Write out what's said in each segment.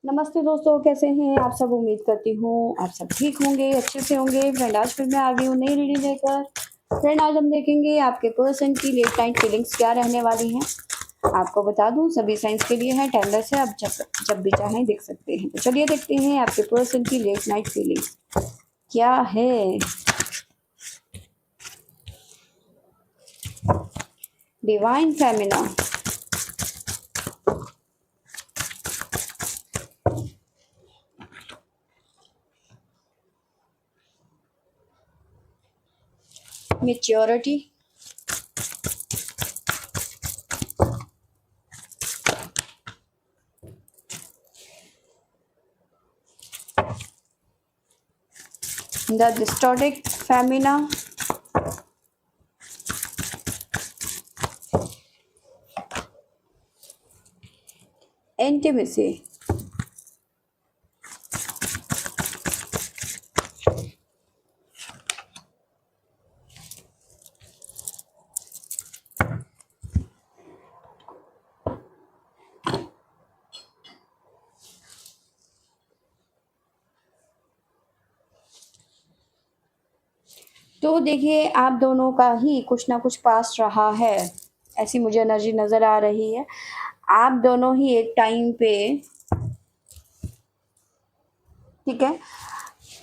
नमस्ते दोस्तों, कैसे हैं आप सब? उम्मीद करती हूँ आप सब ठीक होंगे, अच्छे से होंगे। फ्रेंड, आज फिर मैं आ गई हूँ नई रीडिंग लेकर। फ्रेंड, आज हम देखेंगे आपके पर्सन की लेट नाइट फीलिंग्स क्या रहने वाली हैं। आपको बता दूँ, सभी साइंस के लिए है, टाइमलेस है, आप जब जब भी चाहें देख सकते हैं। तो चलिए देखते हैं आपके पर्सन की लेट नाइट फीलिंग क्या है। Divine Femina, maturity, the distorted Femina, intimacy, तो देखिए आप दोनों का ही कुछ ना कुछ पास रहा है, ऐसी मुझे एनर्जी नज़र आ रही है। आप दोनों ही एक टाइम पे, ठीक है,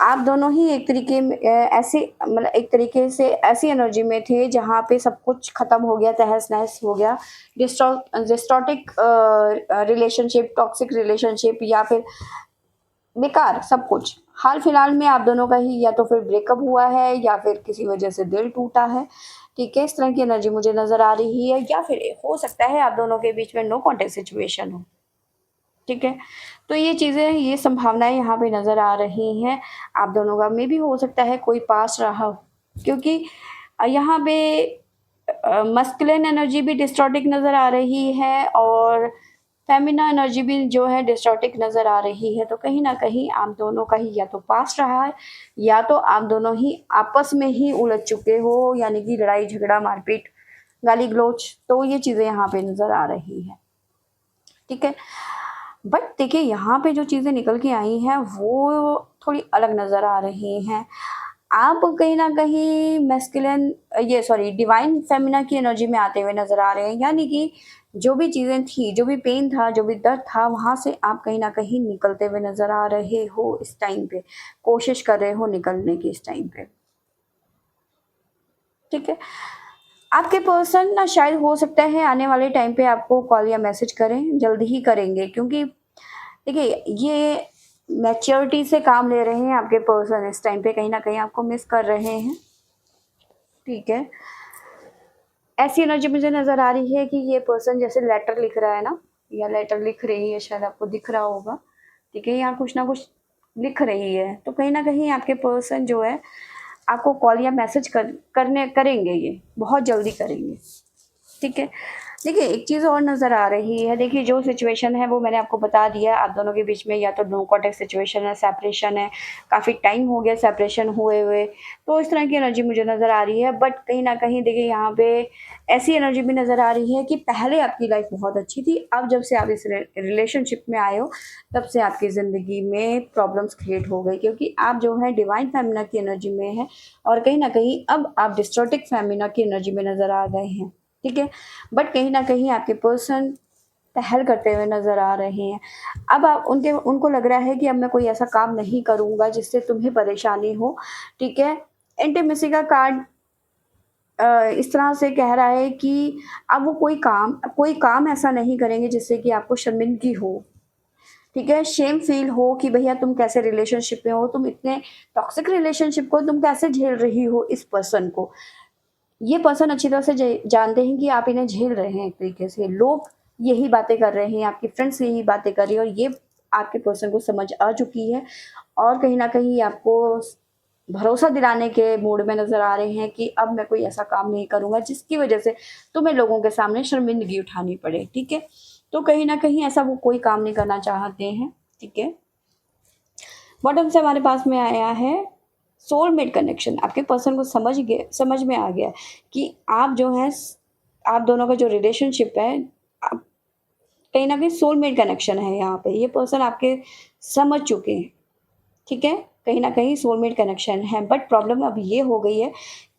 आप दोनों ही एक तरीके में ऐसे मतलब एक तरीके से ऐसी एनर्जी में थे जहाँ पे सब कुछ ख़त्म हो गया, तहस नहस हो गया। डिस्टॉर्टिक रिलेशनशिप, टॉक्सिक रिलेशनशिप या फिर बेकार सब कुछ। हाल फिलहाल में आप दोनों का ही या तो फिर ब्रेकअप हुआ है या फिर किसी वजह से दिल टूटा है। ठीक है, इस तरह की एनर्जी मुझे नज़र आ रही है, या फिर हो सकता है आप दोनों के बीच में नो कॉन्टेक्ट सिचुएशन हो। ठीक है, तो ये चीज़ें, ये संभावनाएं यहाँ पे नज़र आ रही हैं। आप दोनों का में भी हो सकता है कोई पास रहा हो, क्योंकि यहाँ पे मस्कुलिन एनर्जी भी डिस्टॉर्टिक नज़र आ रही है और फेमिना एनर्जी भी जो है डिस्टॉर्टिक नज़र आ रही है। तो कहीं ना कहीं आप दोनों का ही या तो पास रहा है या तो आप दोनों ही आपस में ही उलझ चुके हो, यानी कि लड़ाई झगड़ा मारपीट गाली गलौज, तो ये चीज़ें यहाँ पे नज़र आ रही है। ठीक है, बट देखिए यहाँ पे जो चीज़ें निकल के आई हैं वो थोड़ी अलग नज़र आ रही हैं। आप कहीं न कहीं मैस्कुलिन, ये सॉरी, डिवाइन फेमिना की एनर्जी में आते हुए नज़र आ रहे हैं, यानी कि जो भी चीज़ें थी, जो भी पेन था, जो भी दर्द था, वहाँ से आप कहीं न कहीं निकलते हुए नज़र आ रहे हो इस टाइम पे, कोशिश कर रहे हो निकलने की इस टाइम पे। ठीक है, आपके पर्सन ना शायद हो सकता है आने वाले टाइम पे आपको कॉल या मैसेज करें, जल्दी ही करेंगे, क्योंकि देखिए ये मैच्योरिटी से काम ले रहे हैं आपके पर्सन, इस टाइम पे कहीं ना कहीं आपको मिस कर रहे हैं। ठीक है, ऐसी एनर्जी मुझे नज़र आ रही है कि ये पर्सन जैसे लेटर लिख रहा है ना, या लेटर लिख रही है, शायद आपको दिख रहा होगा। ठीक है, यहाँ कुछ ना कुछ लिख रही है, तो कहीं ना कहीं आपके पर्सन जो है आपको कॉल या मैसेज करने करेंगे, ये बहुत जल्दी करेंगे। ठीक है, देखिए एक चीज़ और नज़र आ रही है। देखिए जो सिचुएशन है वो मैंने आपको बता दिया, आप दोनों के बीच में या तो नो कॉन्टैक्ट सिचुएशन है, सेपरेशन है, काफ़ी टाइम हो गया सेपरेशन हुए हुए, तो इस तरह की एनर्जी मुझे नज़र आ रही है। बट कहीं ना कहीं देखिए यहाँ पे ऐसी एनर्जी भी नज़र आ रही है कि पहले आपकी लाइफ बहुत अच्छी थी, अब जब से आप इस रिलेशनशिप में आए हो तब से आपकी ज़िंदगी में प्रॉब्लम्स क्रिएट हो गई, क्योंकि आप जो है डिवाइन फेमिना की एनर्जी में है और कहीं ना कहीं अब आप डिस्टॉर्टिक फेमिना की एनर्जी में नज़र आ गए हैं। ठीक है, बट कहीं ना कहीं आपके पर्सन पहल करते हुए नज़र आ रहे हैं। अब आप उनको लग रहा है कि अब मैं कोई ऐसा काम नहीं करूँगा जिससे तुम्हें परेशानी हो। ठीक है, इंटीमेसी का कार्ड इस तरह से कह रहा है कि अब वो कोई काम ऐसा नहीं करेंगे जिससे कि आपको शर्मिंदगी हो। ठीक है, शेम फील हो कि भैया तुम कैसे रिलेशनशिप में हो, तुम इतने टॉक्सिक रिलेशनशिप को तुम कैसे झेल रही हो इस पर्सन को। ये पर्सन अच्छी तरह से जानते हैं कि आप इन्हें झेल रहे हैं, एक तरीके से लोग यही बातें कर रहे हैं, आपकी फ्रेंड्स यही बातें कर रही है, और ये आपके पर्सन को समझ आ चुकी है और कहीं ना कहीं आपको भरोसा दिलाने के मूड में नज़र आ रहे हैं कि अब मैं कोई ऐसा काम नहीं करूँगा जिसकी वजह से तुम्हें लोगों के सामने शर्मिंदगी उठानी पड़े। ठीक है, तो कहीं ना कहीं ऐसा वो कोई काम नहीं करना चाहते हैं। ठीक है, बॉटम से हमारे पास में आया है सोलमेट कनेक्शन। आपके पर्सन को समझ में आ गया कि आप जो है, आप दोनों का जो रिलेशनशिप है, आप कहीं न कहीं सोलमेट कनेक्शन है यहाँ पे, ये पर्सन आपके समझ चुके हैं, ठीक है? कहीं न कहीं सोलमेट कनेक्शन है, बट प्रॉब्लम अब ये हो गई है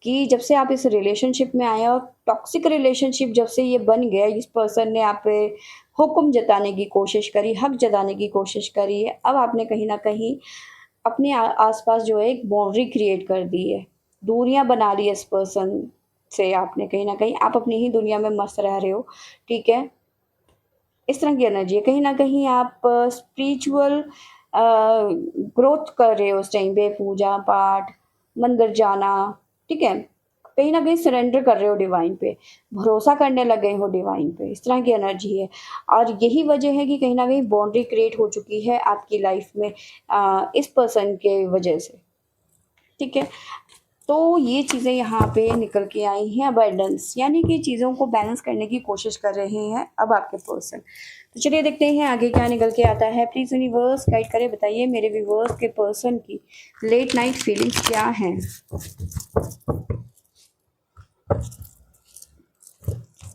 कि जब से आप इस रिलेशनशिप में आए और टॉक्सिक रिलेशनशिप जब से ये बन गया, इस पर्सन ने आप पे हुक्म जताने की कोशिश करी, हक जताने की कोशिश करी है, अब आपने कहीं न कहीं अपने आस-पास जो है एक बाउंड्री क्रिएट कर दी है। दूरियाँ बना ली है इस पर्सन से आपने कहीं न कहीं, आप अपनी ही दुनिया में मस्त रह रहे हो, ठीक है? इस तरह की एनर्जी है। कहीं न कहीं आप स्पिरिचुअल ग्रोथ कर रहे हो उस टाइम पे, पूजा-पाठ, मंदिर जाना, ठीक है? कहीं न कहीं सरेंडर कर रहे हो डिवाइन पे, भरोसा करने लगे हो डिवाइन पे, इस तरह की एनर्जी है। और यही वजह है कि कहीं न कहीं बाउंड्री क्रिएट हो चुकी है आपकी लाइफ़ में इस पर्सन के वजह से, ठीक है? तो ये चीज़ें यहाँ पे निकल के आई हैं अबंडेंस, यानी कि चीज़ों को बैलेंस करने की कोशिश कर रहे हैं अब आपके पर्सन। तो चलिए देखते हैं आगे क्या निकल के आता है। प्लीज़ यूनिवर्स गाइड करें, बताइए मेरे व्यूअर्स के पर्सन की लेट नाइट फीलिंग्स क्या हैं?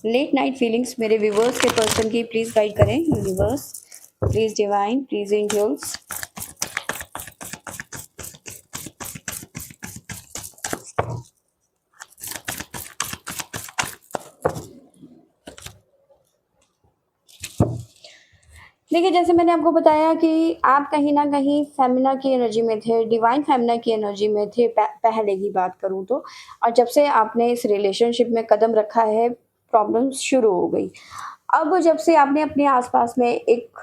लेट नाइट फीलिंग्स मेरे व्यूअर्स के पर्सन की प्लीज़ गाइड करें universe, please divine, please angels. देखिए, जैसे मैंने आपको बताया कि आप कहीं न कहीं फ़ेमिना की एनर्जी में थे, डिवाइन फ़ेमिना की एनर्जी में थे पहले की बात करूँ तो। और जब से आपने इस रिलेशनशिप में कदम रखा है, प्रॉब्लम्स शुरू हो गई। अब जब से आपने अपने आस-पास में एक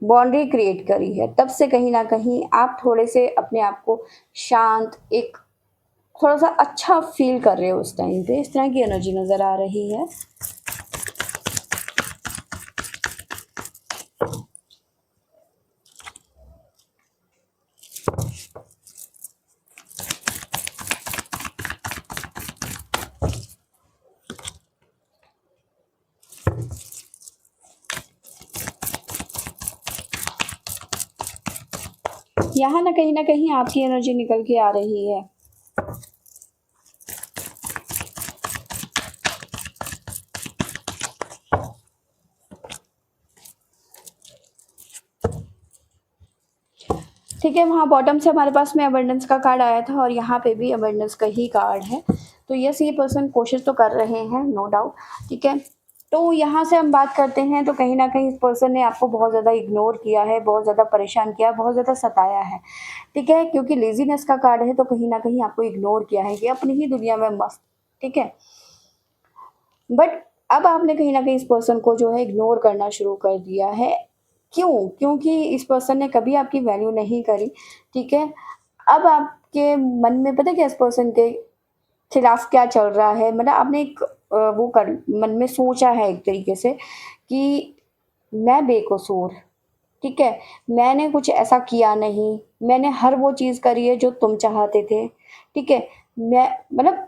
बाउंड्री क्रिएट करी है, तब से कहीं न कहीं आप थोड़े से अपने आप को शांत, एक थोड़ा-सा अच्छा फ़ील कर रहे हो उस टाइम पे, इस तरह की एनर्जी नज़र आ रही है। यहाँ ना कहीं आपकी एनर्जी निकल के आ रही है। ठीक है, वहाँ बॉटम से हमारे पास में अबंडेंस का कार्ड आया था और यहाँ पे भी अबंडेंस का ही कार्ड है। तो यस, ये पर्सन कोशिश तो कर रहे हैं, नो डाउट, ठीक है। तो यहाँ से हम बात करते हैं तो कहीं न कहीं इस पर्सन ने आपको बहुत ज़्यादा इग्नोर किया है, बहुत ज़्यादा परेशान किया है, बहुत ज़्यादा सताया है, ठीक है। क्योंकि लेज़ीनेस का कार्ड है तो कहीं न कहीं आपको इग्नोर किया है, ये अपनी ही दुनिया में मस्त, ठीक है। बट अब आपने कहीं न कहीं इस पर्सन को जो है इग्नोर करना शुरू कर दिया है। क्यों? क्योंकि इस पर्सन ने कभी आपकी वैल्यू नहीं करी, ठीक है? अब आपके मन में पता है क्या इस पर्सन के खिलाफ क्या चल रहा है? मतलब आपने एक वो कर मन में सोचा है एक तरीके से कि मैं बेकसूर, ठीक है? मैंने कुछ ऐसा किया नहीं, मैंने हर वो चीज़ करी है जो तुम चाहते थे, ठीक है? मैं मतलब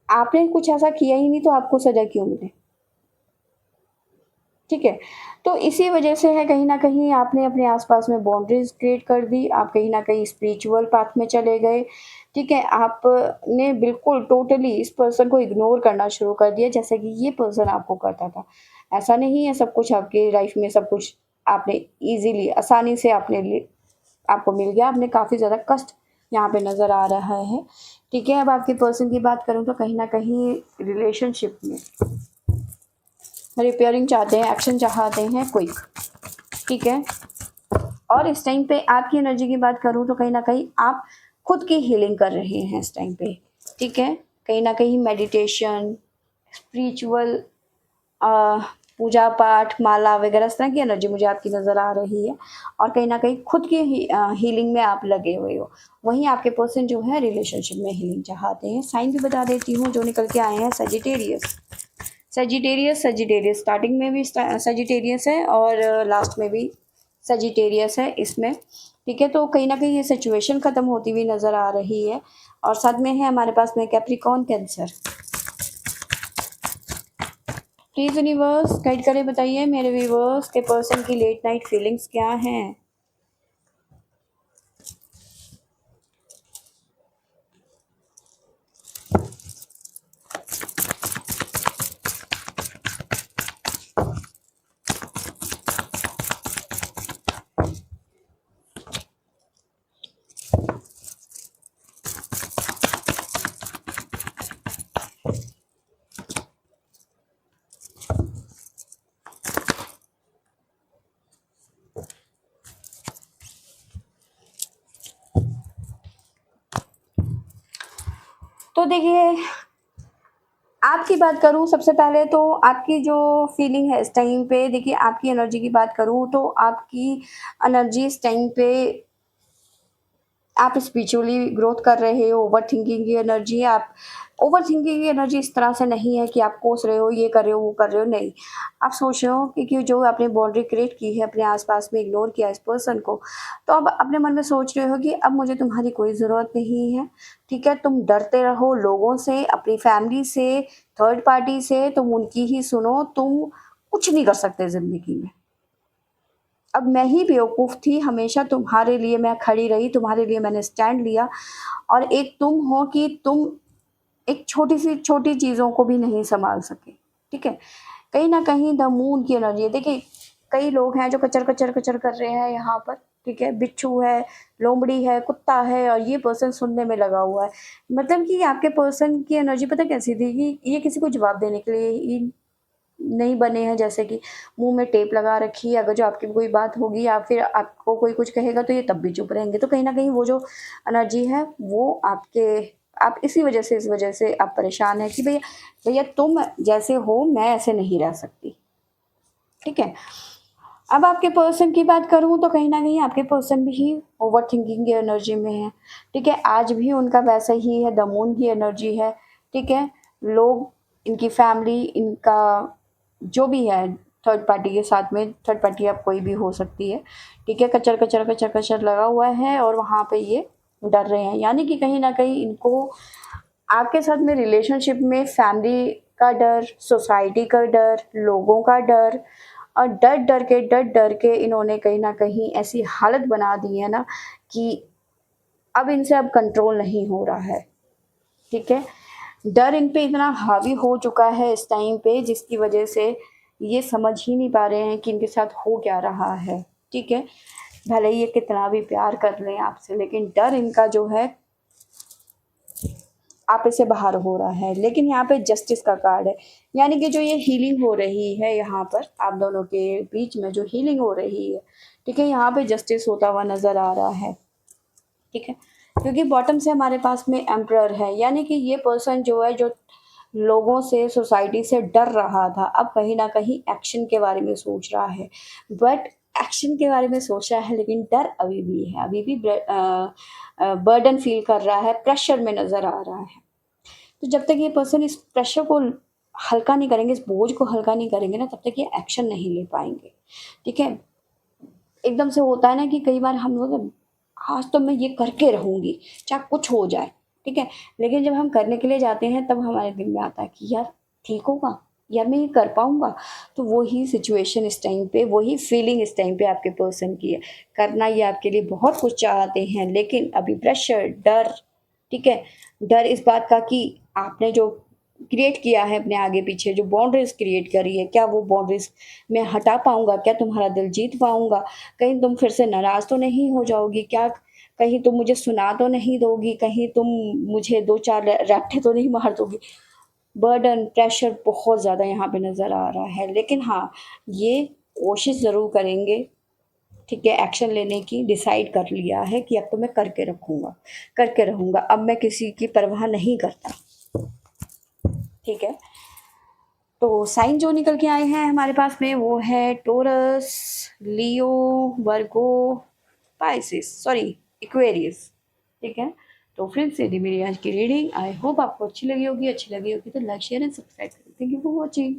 आपने कुछ ऐसा किया ही नहीं तो आपको सज़ा क्यों मिले? ठीक है? तो इसी वजह से है कहीं न कहीं आपने अपने आस-पास में बाउंड्रीज़ क्रिएट कर दी, आप कहीं न कहीं स्पिरिचुअल पाथ में चले गए, ठीक है? आपने बिल्कुल टोटली इस पर्सन को इग्नोर करना शुरू कर दिया जैसे कि ये पर्सन आपको करता था। ऐसा नहीं है सब कुछ आपकी लाइफ़ में सब कुछ आपने ईज़िली आसानी से आपको मिल गया, आपने काफ़ी ज़्यादा कष्ट यहाँ पे नज़र आ रहा है, ठीक है? अब आपके पर्सन की बात करूँ तो कहीं न कहीं रिलेशनशिप में रिपेयरिंग चाहते हैं, एक्शन चाहते हैं क्विक, ठीक है? और इस टाइम पे आपकी एनर्जी की बात करूँ तो कहीं न कहीं आप खुद की हीलिंग कर रहे हैं इस टाइम पे, ठीक है? कहीं न कहीं मेडिटेशन, स्पिरिचुअल अ, पूजा-पाठ, माला वगैरह इस तरह की एनर्जी मुझे आपकी नज़र आ रही है और कहीं न कहीं खुद की हीलिंग में आप लगे हुए हो। वहीं आपके पर्सन जो है रिलेशनशिप में हीलिंग चाहते हैं। साइन भी बता देती हूँ जो निकल के आए हैं सजिटेरियस। सजिटेरियस स्टार्टिंग में भी सजिटेरियस है और लास्ट में भी सजिटेरियस है इसमें, ठीक है। तो कहीं न कहीं ये सिचुएशन ख़त्म होती हुई नज़र आ रही है और साथ में है हमारे पास में Capricorn cancer. Please universe guide करें, बताइए मेरे व्यूअर्स के पर्सन की लेट नाइट फीलिंग्स क्या हैं? तो देखिए, आपकी बात करूँ सबसे पहले तो आपकी जो फीलिंग है इस टाइम पे, देखिए आपकी एनर्जी की बात करूँ तो आपकी एनर्जी इस टाइम पे, आप स्पिरिचुअली ग्रोथ कर रहे हो, ओवरथिंकिंग की एनर्जी है। आप ओवरथिंकिंग की एनर्जी इस तरह से नहीं है कि आप कोस रहे हो, ये कर रहे हो, वो कर रहे हो, नहीं। आप सोच रहे हो कि जो आपने बाउंड्री क्रिएट की है, अपने आस-पास में इग्नोर किया इस पर्सन को, तो अब अपने मन में सोच रहे हो कि अब मुझे तुम्हारी कोई ज़रूरत नहीं है, ठीक है? तुम डरते रहो लोगों से, अपनी फैमिली से, थर्ड पार्टी से, तुम उनकी ही सुनो, तुम कुछ नहीं कर सकते ज़िंदगी में। अब मैं ही बेवकूफ़ थी, हमेशा तुम्हारे लिए मैं खड़ी रही, तुम्हारे लिए मैंने स्टैंड लिया, और एक तुम हो कि तुम एक छोटी-सी छोटी चीज़ों को भी नहीं सँभाल सके, ठीक है? कहीं न कहीं द मून की एनर्जी है। देखिए, कई लोग हैं जो कचर-कचर-कचर कर रहे हैं यहाँ पर, ठीक है? बिच्छू है, लोमड़ी है, कुत्ता है, और ये पर्सन सुनने में लगा हुआ है। मतलब कि आपके पर्सन की एनर्जी पता है कैसी थी कि ये किसी को जवाब देने के लिए ही नहीं बने हैं, जैसे कि मुँह में टेप लगा रखी है, अगर जो आपकी कोई बात होगी या फिर आपको कोई कुछ कहेगा तो ये तब भी चुप रहेंगे। तो कहीं न कहीं वो जो एनर्जी है वो आप इसी वज़ह से, इस वज़ह से आप परेशान हैं कि भैया भैया तुम जैसे हो, मैं ऐसे नहीं रह सकती, ठीक है? अब आपके पर्सन की बात करूँ तो कहीं न कहीं आपके पर्सन भी ओवरथिंकिंग की एनर्जी में है, ठीक है? आज भी उनका वैसा ही है, द मून की एनर्जी है, ठीक है? लोग, इनकी फैमिली, इनका जो भी है थर्ड पार्टी के साथ में, थर्ड पार्टी आप कोई भी हो सकती है, ठीक है? कचर-कचर लगा हुआ है और वहाँ पे ये डर रहे हैं। यानी कि कहीं न कहीं इनको आपके साथ में रिलेशनशिप में फैमिली का डर, सोसाइटी का डर, लोगों का डर, और डर-डर के इन्होंने कहीं न कहीं ऐसी हालत बना दी है ना कि अब इनसे अब कंट्रोल नहीं हो रहा है, ठीक है? डर इन पे इतना हावी हो चुका है इस टाइम पे, जिसकी वजह से ये समझ ही नहीं पा रहे हैं कि इनके साथ हो क्या रहा है, ठीक है? भले ही ये कितना भी प्यार कर लें आपसे, लेकिन डर इनका जो है आप से बाहर हो रहा है। लेकिन यहाँ पे जस्टिस का कार्ड है, यानी कि जो ये हीलिंग हो रही है यहाँ पर आप दोनों के बीच में जो हीलिंग हो रही है, ठीक है? यहाँ पे जस्टिस होता हुआ नज़र आ रहा है, ठीक है? क्योंकि बॉटम से हमारे पास में एम्परर है, यानी कि ये पर्सन जो है, जो लोगों से, सोसाइटी से डर रहा था, अब कहीं न कहीं एक्शन के बारे में सोच रहा है। बट एक्शन के बारे में सोच रहा है, लेकिन डर अभी भी है, अभी भी बर्डन फ़ील कर रहा है, प्रेशर में नज़र आ रहा है। तो जब तक ये पर्सन इस प्रेशर को हल्का नहीं करेंगे, इस बोझ को हल्का नहीं करेंगे ना, तब तक ये एक्शन नहीं ले पाएँगे, ठीक है? एकदम से होता है ना कि कई बार हम लोग, आज तो मैं ये करके रहूँगी, चाहे कुछ हो जाए, ठीक है? लेकिन जब हम करने के लिए जाते हैं तब हमारे दिल में आता है कि यार ठीक होगा? यार मैं ये कर पाऊँगा? तो वही सिचुएशन इस टाइम पे, वही फीलिंग इस टाइम पे आपके पर्सन की है। करना ये आपके लिए बहुत कुछ चाहते हैं, लेकिन अभी प्रेशर, डर, ठीक है? डर इस बात का कि आपने जो क्रिएट किया है अपने आगे-पीछे, जो बाउंड्रीज़ क्रिएट करी है, क्या वो बाउंड्रीज़ मैं हटा पाऊँगा? क्या तुम्हारा दिल जीत पाऊँगा? कहीं तुम फिर से नाराज़ तो नहीं हो जाओगी? क्या कहीं तुम मुझे सुना तो नहीं दोगी? कहीं तुम मुझे 2-4 रट्टे तो नहीं मार दोगी? बर्डन, प्रेशर बहुत ज़्यादा यहाँ पे नज़र आ रहा है। लेकिन हाँ, ये कोशिश ज़रूर करेंगे, ठीक है, एक्शन लेने की, डिसाइड कर लिया है कि अब तो मैं करके रखूँगा, करके रहूँगा। अब मैं किसी की परवाह नहीं करता, ठीक है? तो साइन जो निकल के आए हैं हमारे पास में वो है टोरस, लियो, वर्गो, पाइसिस, सॉरी एक्वेरियस, ठीक है? तो फ्रेंड्स, ये थी मेरी आज की रीडिंग। आई होप आपको अच्छी लगी होगी तो लाइक शेयर एंड सब्सक्राइब करें। Thank you for watching.